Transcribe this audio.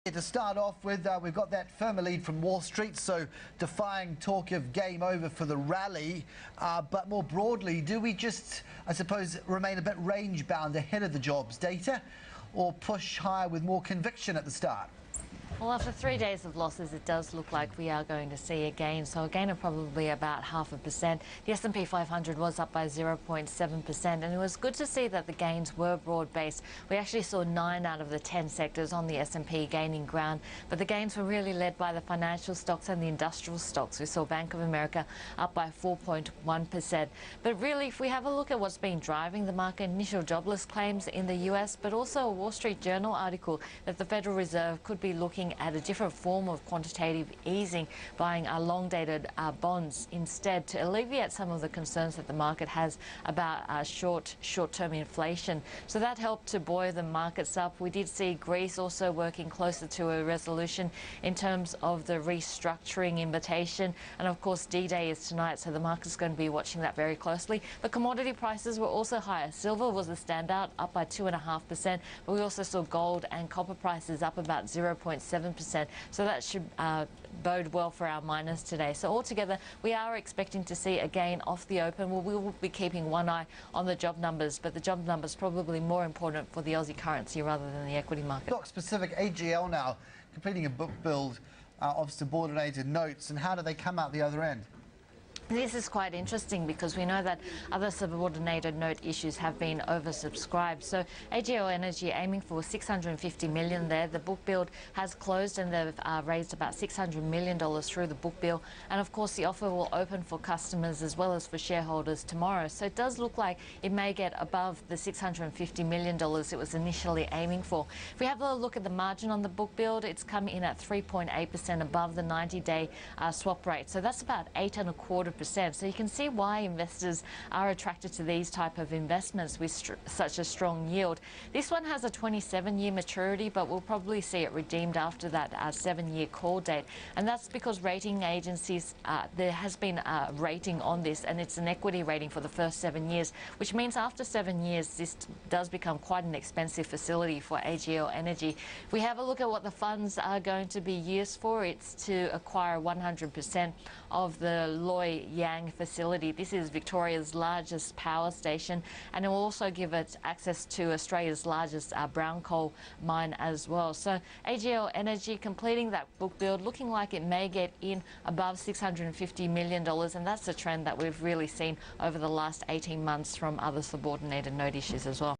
To start off with, we've got that firmer lead from Wall Street, so defying talk of game over for the rally. But more broadly, do we just, I suppose, remain a bit range-bound ahead of the jobs data, or push higher with more conviction at the start? Well, after 3 days of losses, it does look like we are going to see a gain. So a gain of probably about 0.5%. The S&P 500 was up by 0.7%, and it was good to see that the gains were broad-based. We actually saw 9 out of the 10 sectors on the S&P gaining ground, but the gains were really led by the financial stocks and the industrial stocks. We saw Bank of America up by 4.1%. But really, if we have a look at what's been driving the market, initial jobless claims in the US, but also a Wall Street Journal article that the Federal Reserve could be looking at a different form of quantitative easing, buying long-dated bonds instead to alleviate some of the concerns that the market has about short-term inflation. So that helped to buoy the markets up. We did see Greece also working closer to a resolution in terms of the restructuring invitation, and of course D-Day is tonight, so the market's going to be watching that very closely. But commodity prices were also higher. Silver was a standout, up by 2.5%, but we also saw gold and copper prices up about 0.7%. So that should bode well for our miners today. So altogether, we are expecting to see a gain off the open. We will be keeping one eye on the job numbers, but the job numbers probably more important for the Aussie currency rather than the equity market. Stock-specific AGL now completing a book build of subordinated notes, and how do they come out the other end? This is quite interesting because we know that other subordinated note issues have been oversubscribed. So AGL Energy aiming for 650 million there. The book build has closed and they've raised about $600 million through the book build. And of course the offer will open for customers as well as for shareholders tomorrow. So it does look like it may get above the $650 million it was initially aiming for. If we have a look at the margin on the book build, it's come in at 3.8% above the 90-day swap rate. So that's about 8.25%. So you can see why investors are attracted to these type of investments with such a strong yield. This one has a 27-year maturity, but we'll probably see it redeemed after that 7-year call date. And that's because rating agencies, there has been a rating on this, and it's an equity rating for the first 7 years, which means after 7 years, this does become quite an expensive facility for AGL Energy. If we have a look at what the funds are going to be used for, it's to acquire 100% of the Loy Yang facility. This is Victoria's largest power station, and it will also give it access to Australia's largest brown coal mine as well. So AGL Energy completing that book build, looking like it may get in above $650 million, and that's a trend that we've really seen over the last 18 months from other subordinated note issues as well.